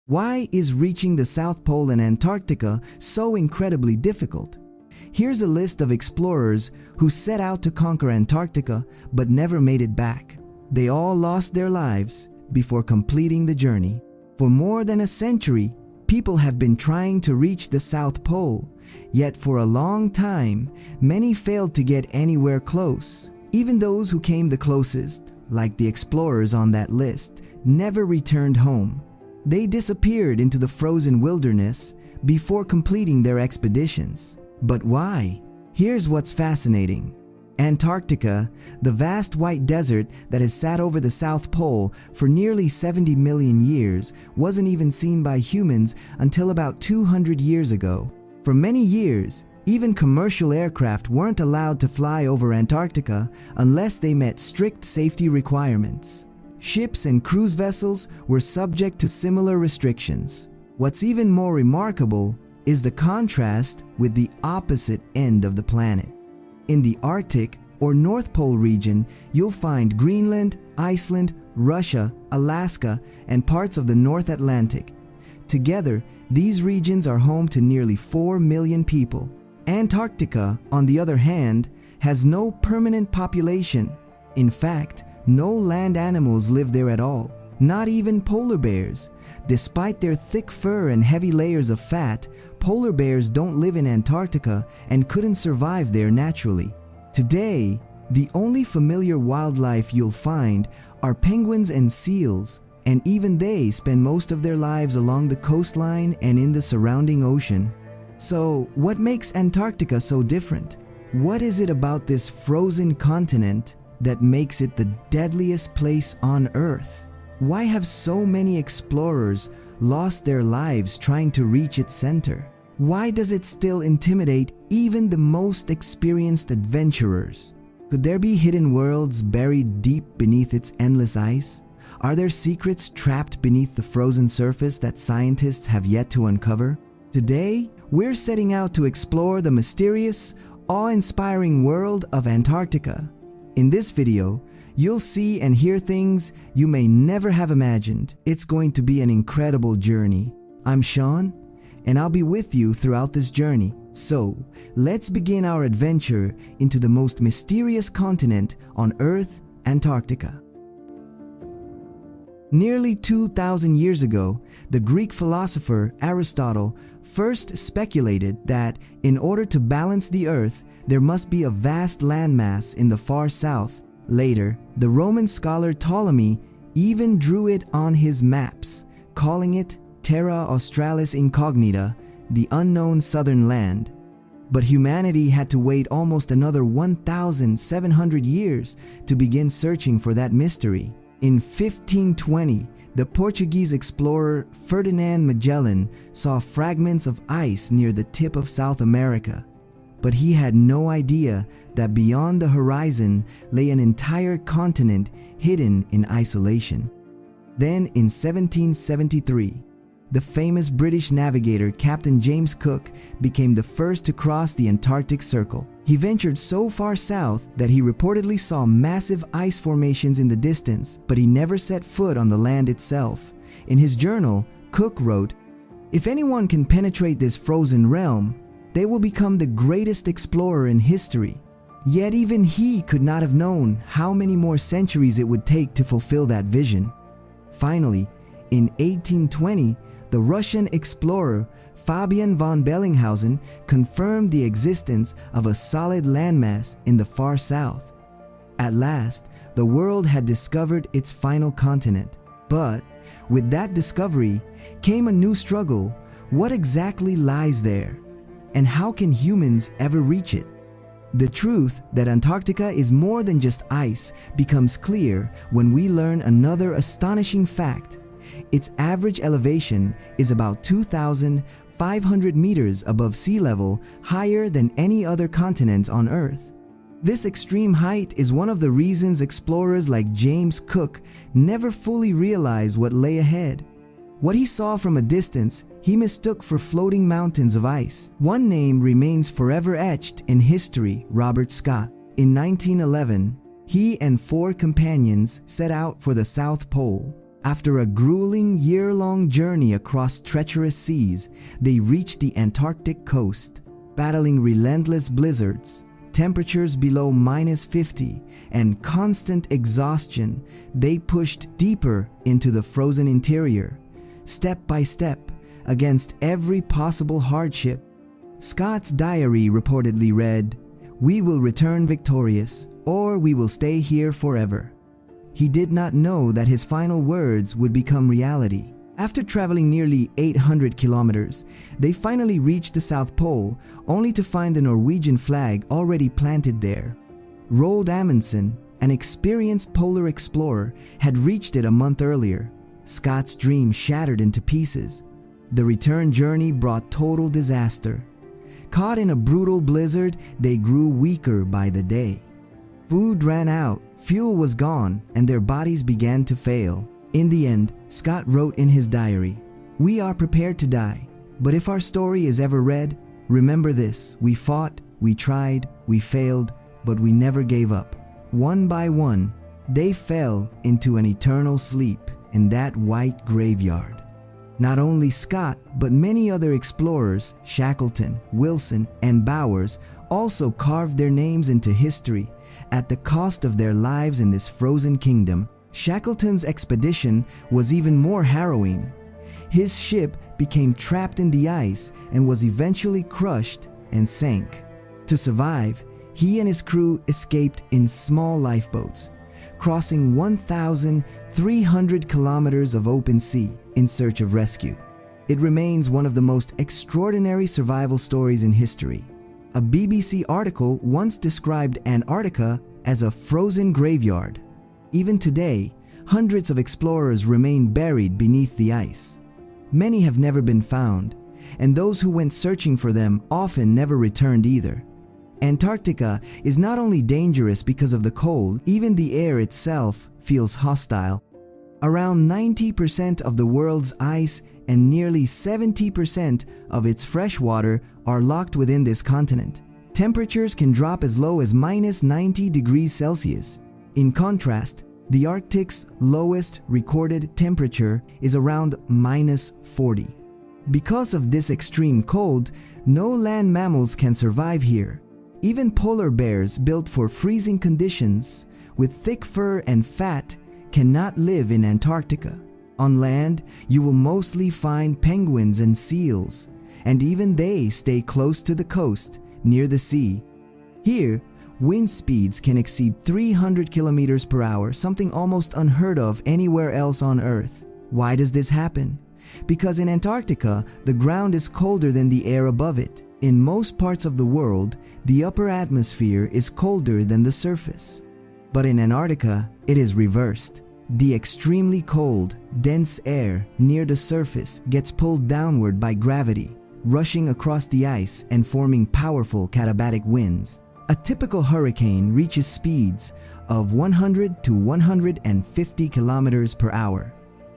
Why is reaching the South Pole and Antarctica so incredibly difficult? Here's a list of explorers who set out to conquer Antarctica but never made it back. They all lost their lives before completing the journey. For more than a century, people have been trying to reach the South Pole, yet for a long time, many failed to get anywhere close. Even those who came the closest, like the explorers on that list, never returned home. They disappeared into the frozen wilderness before completing their expeditions. But why? Here's what's fascinating. Antarctica, the vast white desert that has sat over the South Pole for nearly 70 million years, wasn't even seen by humans until about 200 years ago. For many years, even commercial aircraft weren't allowed to fly over Antarctica unless they met strict safety requirements. Ships and cruise vessels were subject to similar restrictions. What's even more remarkable is the contrast with the opposite end of the planet. In the Arctic or North Pole region, you'll find Greenland, Iceland, Russia, Alaska, and parts of the North Atlantic. Together, these regions are home to nearly 4 million people. Antarctica, on the other hand, has no permanent population. In fact, no land animals live there at all, not even polar bears. Despite their thick fur and heavy layers of fat, polar bears don't live in Antarctica and couldn't survive there naturally. Today, the only familiar wildlife you'll find are penguins and seals, and even they spend most of their lives along the coastline and in the surrounding ocean. So, what makes Antarctica so different? What is it about this frozen continent that makes it the deadliest place on Earth? Why have so many explorers lost their lives trying to reach its center? Why does it still intimidate even the most experienced adventurers? Could there be hidden worlds buried deep beneath its endless ice? Are there secrets trapped beneath the frozen surface that scientists have yet to uncover? Today, we're setting out to explore the mysterious, awe-inspiring world of Antarctica. In this video, you'll see and hear things you may never have imagined. It's going to be an incredible journey. I'm Sean, and I'll be with you throughout this journey. So, let's begin our adventure into the most mysterious continent on Earth, Antarctica. Nearly 2,000 years ago, the Greek philosopher Aristotle first speculated that in order to balance the Earth, there must be a vast landmass in the far south. Later, the Roman scholar Ptolemy even drew it on his maps, calling it Terra Australis Incognita, the unknown southern land. But humanity had to wait almost another 1,700 years to begin searching for that mystery. In 1520, the Portuguese explorer Ferdinand Magellan saw fragments of ice near the tip of South America. But he had no idea that beyond the horizon lay an entire continent hidden in isolation. Then in 1773, the famous British navigator Captain James Cook became the first to cross the Antarctic Circle. He ventured so far south that he reportedly saw massive ice formations in the distance, but he never set foot on the land itself. In his journal, Cook wrote, "If anyone can penetrate this frozen realm, they will become the greatest explorer in history." Yet even he could not have known how many more centuries it would take to fulfill that vision. Finally, in 1820, the Russian explorer Fabian von Bellinghausen confirmed the existence of a solid landmass in the far south. At last, the world had discovered its final continent. But with that discovery came a new struggle. What exactly lies there? And how can humans ever reach it? The truth that Antarctica is more than just ice becomes clear when we learn another astonishing fact. Its average elevation is about 2,500 meters above sea level, higher than any other continent on Earth. This extreme height is one of the reasons explorers like James Cook never fully realized what lay ahead. What he saw from a distance, he mistook for floating mountains of ice. One name remains forever etched in history: Robert Scott. In 1911, he and 4 companions set out for the South Pole. After a grueling year-long journey across treacherous seas, they reached the Antarctic coast. Battling relentless blizzards, temperatures below -50, and constant exhaustion, they pushed deeper into the frozen interior, step by step, against every possible hardship. Scott's diary reportedly read, "We will return victorious, or we will stay here forever." He did not know that his final words would become reality. After traveling nearly 800 kilometers, they finally reached the South Pole, only to find the Norwegian flag already planted there. Roald Amundsen, an experienced polar explorer, had reached it a month earlier. Scott's dream shattered into pieces. The return journey brought total disaster. Caught in a brutal blizzard, they grew weaker by the day. Food ran out, fuel was gone, and their bodies began to fail. In the end, Scott wrote in his diary, "We are prepared to die, but if our story is ever read, remember this: we fought, we tried, we failed, but we never gave up." One by one, they fell into an eternal sleep in that white graveyard. Not only Scott, but many other explorers, Shackleton, Wilson, and Bowers, also carved their names into history at the cost of their lives in this frozen kingdom. Shackleton's expedition was even more harrowing. His ship became trapped in the ice and was eventually crushed and sank. To survive, he and his crew escaped in small lifeboats, crossing 1,300 kilometers of open sea in search of rescue. It remains one of the most extraordinary survival stories in history. A BBC article once described Antarctica as a frozen graveyard. Even today, hundreds of explorers remain buried beneath the ice. Many have never been found, and those who went searching for them often never returned either. Antarctica is not only dangerous because of the cold, even the air itself feels hostile. Around 90% of the world's ice and nearly 70% of its fresh water are locked within this continent. Temperatures can drop as low as -90 degrees Celsius. In contrast, the Arctic's lowest recorded temperature is around -40. Because of this extreme cold, no land mammals can survive here. Even polar bears built for freezing conditions with thick fur and fat cannot live in Antarctica. On land, you will mostly find penguins and seals, and even they stay close to the coast, near the sea. Here, wind speeds can exceed 300 kilometers per hour, something almost unheard of anywhere else on Earth. Why does this happen? Because in Antarctica, the ground is colder than the air above it. In most parts of the world, the upper atmosphere is colder than the surface. But in Antarctica, it is reversed. The extremely cold, dense air near the surface gets pulled downward by gravity, rushing across the ice and forming powerful katabatic winds. A typical hurricane reaches speeds of 100 to 150 kilometers per hour.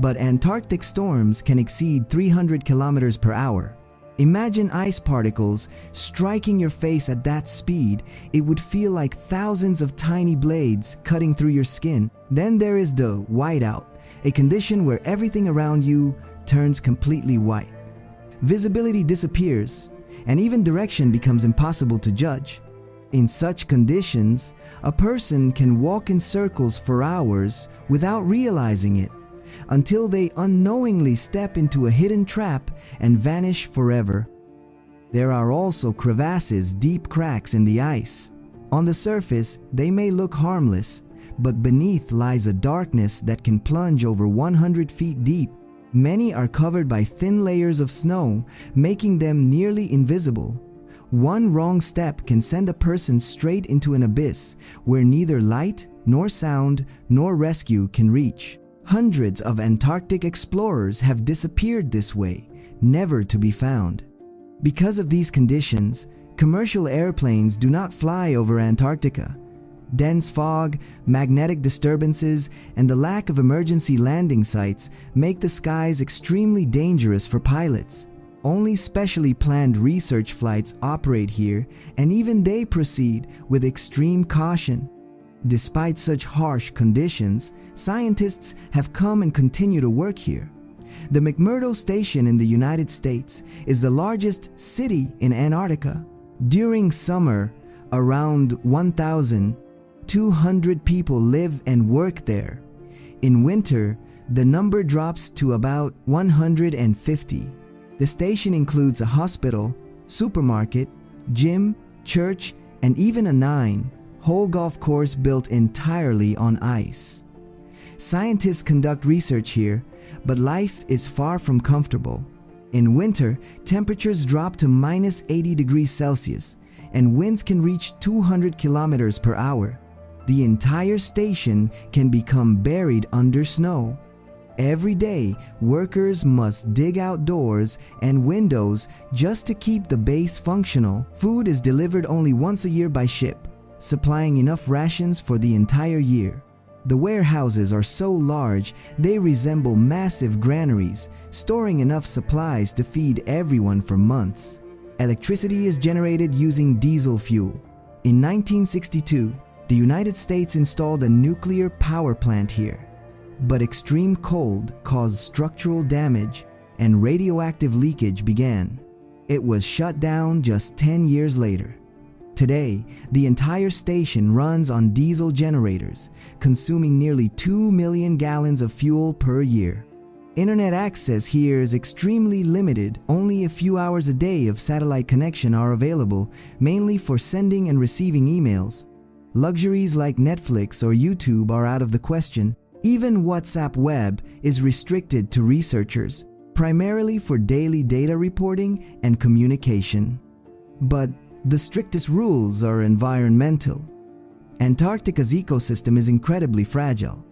But Antarctic storms can exceed 300 kilometers per hour. Imagine ice particles striking your face at that speed. It would feel like thousands of tiny blades cutting through your skin. Then there is the whiteout, a condition where everything around you turns completely white. Visibility disappears, and even direction becomes impossible to judge. In such conditions, a person can walk in circles for hours without realizing it, until they unknowingly step into a hidden trap and vanish forever. There are also crevasses, deep cracks in the ice. On the surface, they may look harmless, but beneath lies a darkness that can plunge over 100 feet deep. Many are covered by thin layers of snow, making them nearly invisible. One wrong step can send a person straight into an abyss where neither light, nor sound, nor rescue can reach. Hundreds of Antarctic explorers have disappeared this way, never to be found. Because of these conditions, commercial airplanes do not fly over Antarctica. Dense fog, magnetic disturbances, and the lack of emergency landing sites make the skies extremely dangerous for pilots. Only specially planned research flights operate here, and even they proceed with extreme caution. Despite such harsh conditions, scientists have come and continue to work here. The McMurdo Station in the United States is the largest city in Antarctica. During summer, around 1,200 people live and work there. In winter, the number drops to about 150. The station includes a hospital, supermarket, gym, church, and even a 9-hole golf course built entirely on ice. Scientists conduct research here, but life is far from comfortable. In winter, temperatures drop to minus 80 degrees Celsius, and winds can reach 200 kilometers per hour. The entire station can become buried under snow. Every day, workers must dig out doors and windows just to keep the base functional. Food is delivered only once a year by ship, supplying enough rations for the entire year. The warehouses are so large they resemble massive granaries, storing enough supplies to feed everyone for months. Electricity is generated using diesel fuel. In 1962, the United States installed a nuclear power plant here. But extreme cold caused structural damage and radioactive leakage began. It was shut down just 10 years later. Today, the entire station runs on diesel generators, consuming nearly 2 million gallons of fuel per year. Internet access here is extremely limited. Only a few hours a day of satellite connection are available, mainly for sending and receiving emails. Luxuries like Netflix or YouTube are out of the question. Even WhatsApp Web is restricted to researchers, primarily for daily data reporting and communication. But the strictest rules are environmental. Antarctica's ecosystem is incredibly fragile.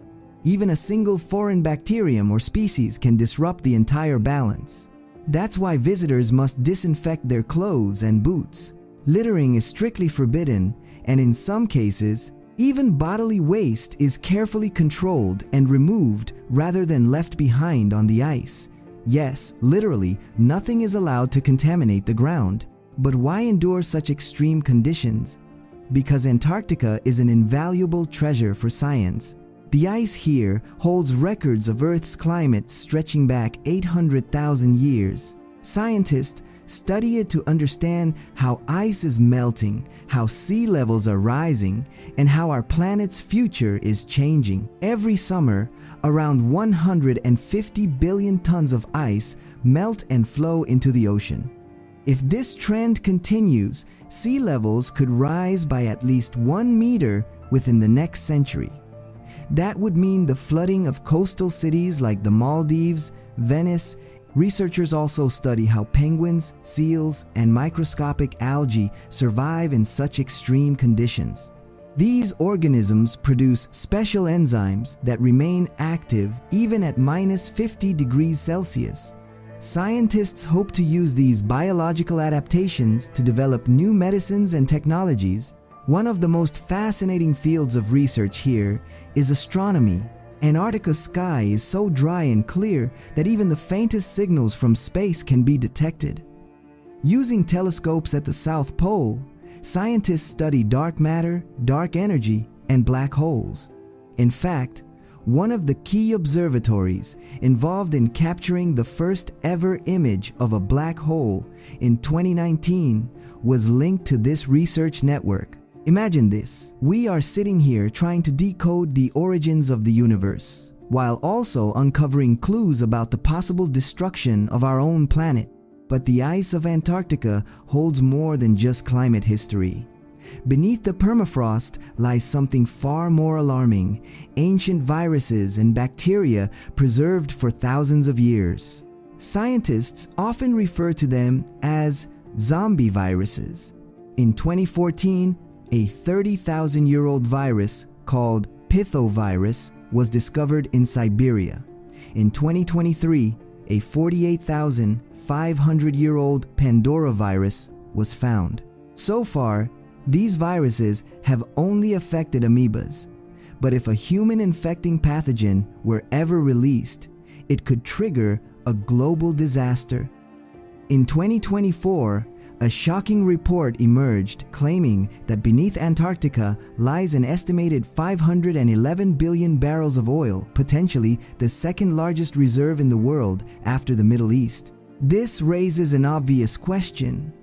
Even a single foreign bacterium or species can disrupt the entire balance. That's why visitors must disinfect their clothes and boots. Littering is strictly forbidden, and in some cases, even bodily waste is carefully controlled and removed rather than left behind on the ice. Yes, literally, nothing is allowed to contaminate the ground. But why endure such extreme conditions? Because Antarctica is an invaluable treasure for science. The ice here holds records of Earth's climate stretching back 800,000 years. Scientists study it to understand how ice is melting, how sea levels are rising, and how our planet's future is changing. Every summer, around 150 billion tons of ice melt and flow into the ocean. If this trend continues, sea levels could rise by at least 1 meter within the next century. That would mean the flooding of coastal cities like the Maldives, Venice. Researchers also study how penguins, seals, and microscopic algae survive in such extreme conditions. These organisms produce special enzymes that remain active even at minus 50 degrees Celsius. Scientists hope to use these biological adaptations to develop new medicines and technologies. One of the most fascinating fields of research here is astronomy. Antarctica's sky is so dry and clear that even the faintest signals from space can be detected. Using telescopes at the South Pole, scientists study dark matter, dark energy, and black holes. In fact, one of the key observatories involved in capturing the first ever image of a black hole in 2019 was linked to this research network. Imagine this: we are sitting here trying to decode the origins of the universe, while also uncovering clues about the possible destruction of our own planet. But the ice of Antarctica holds more than just climate history. Beneath the permafrost lies something far more alarming: ancient viruses and bacteria preserved for thousands of years. Scientists often refer to them as zombie viruses. In 2014, a 30,000-year-old virus called pithovirus was discovered in Siberia. In 2023, a 48,500-year-old Pandora virus was found. So far, these viruses have only affected amoebas. But if a human-infecting pathogen were ever released, it could trigger a global disaster. In 2024, a shocking report emerged claiming that beneath Antarctica lies an estimated 511 billion barrels of oil, potentially the second largest reserve in the world after the Middle East. This raises an obvious question.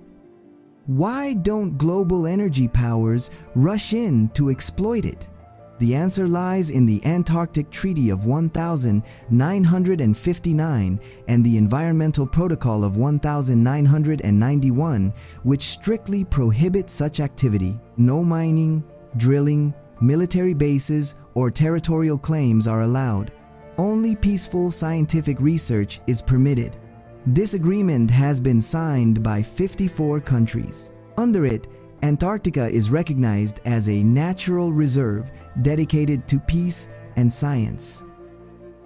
Why don't global energy powers rush in to exploit it? The answer lies in the Antarctic Treaty of 1959 and the Environmental Protocol of 1991, which strictly prohibit such activity. No mining, drilling, military bases, or territorial claims are allowed. Only peaceful scientific research is permitted. This agreement has been signed by 54 countries. Under it, Antarctica is recognized as a natural reserve dedicated to peace and science.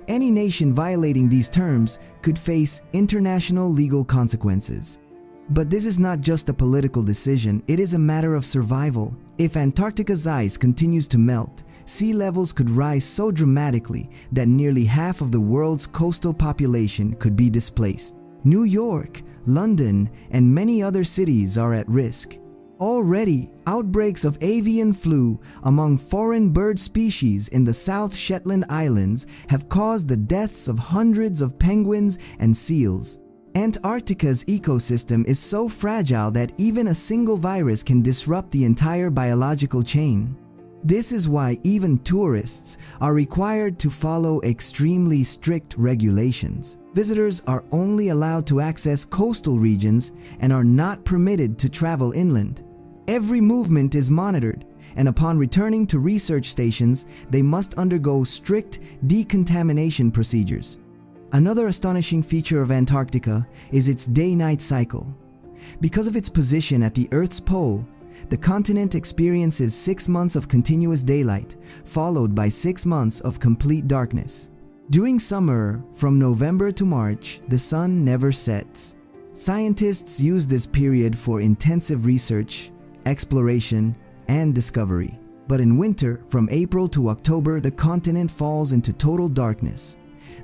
Any nation violating these terms could face international legal consequences. But this is not just a political decision, it is a matter of survival. If Antarctica's ice continues to melt, sea levels could rise so dramatically that nearly half of the world's coastal population could be displaced. New York, London, and many other cities are at risk. Already, outbreaks of avian flu among foreign bird species in the South Shetland Islands have caused the deaths of hundreds of penguins and seals. Antarctica's ecosystem is so fragile that even a single virus can disrupt the entire biological chain. This is why even tourists are required to follow extremely strict regulations. Visitors are only allowed to access coastal regions and are not permitted to travel inland. Every movement is monitored, and upon returning to research stations, they must undergo strict decontamination procedures. Another astonishing feature of Antarctica is its day-night cycle. Because of its position at the Earth's pole, the continent experiences 6 months of continuous daylight, followed by 6 months of complete darkness. During summer, from November to March, the sun never sets. Scientists use this period for intensive research, exploration, and discovery. But in winter, from April to October, the continent falls into total darkness.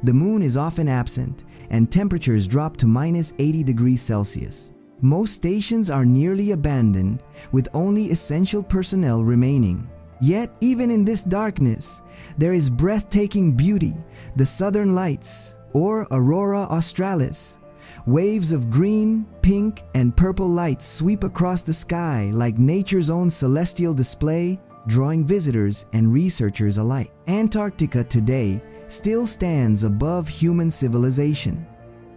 The moon is often absent, and temperatures drop to -80 degrees Celsius. Most stations are nearly abandoned, with only essential personnel remaining. Yet, even in this darkness, there is breathtaking beauty, the Southern Lights, or Aurora Australis. Waves of green, pink, and purple lights sweep across the sky like nature's own celestial display, drawing visitors and researchers alike. Antarctica today still stands above human civilization.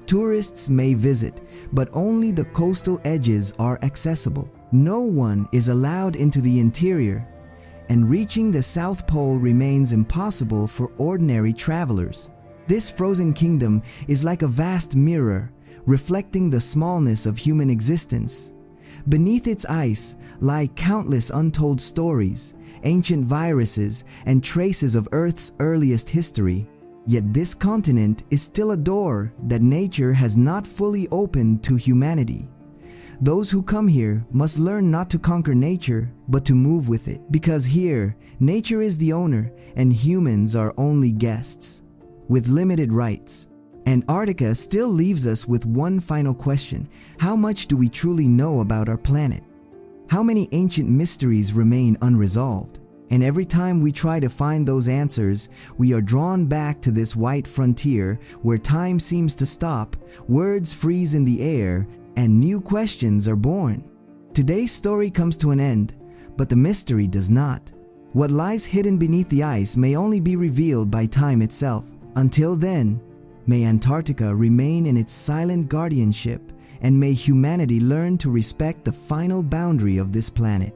Tourists may visit, but only the coastal edges are accessible. No one is allowed into the interior, and reaching the South Pole remains impossible for ordinary travelers. This frozen kingdom is like a vast mirror, reflecting the smallness of human existence. Beneath its ice lie countless untold stories, ancient viruses, and traces of Earth's earliest history. Yet this continent is still a door that nature has not fully opened to humanity. Those who come here must learn not to conquer nature, but to move with it. Because here, nature is the owner and humans are only guests, with limited rights. Antarctica still leaves us with one final question. How much do we truly know about our planet? How many ancient mysteries remain unresolved? And every time we try to find those answers, we are drawn back to this white frontier where time seems to stop, words freeze in the air, and new questions are born. Today's story comes to an end, but the mystery does not. What lies hidden beneath the ice may only be revealed by time itself. Until then, may Antarctica remain in its silent guardianship, and may humanity learn to respect the final boundary of this planet.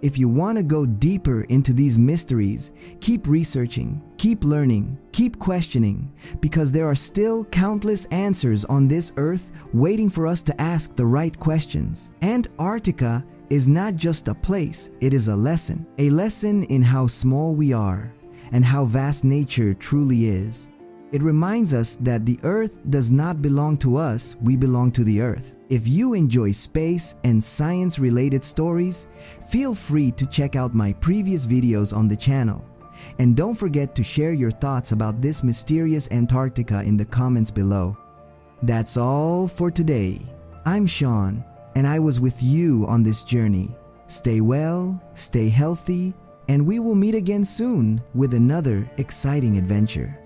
If you want to go deeper into these mysteries, keep researching, keep learning, keep questioning, because there are still countless answers on this earth waiting for us to ask the right questions. Antarctica is not just a place, it is a lesson in how small we are and how vast nature truly is. It reminds us that the earth does not belong to us, we belong to the earth. If you enjoy space and science-related stories, feel free to check out my previous videos on the channel. And don't forget to share your thoughts about this mysterious Antarctica in the comments below. That's all for today. I'm Sean, and I was with you on this journey. Stay well, stay healthy, and we will meet again soon with another exciting adventure.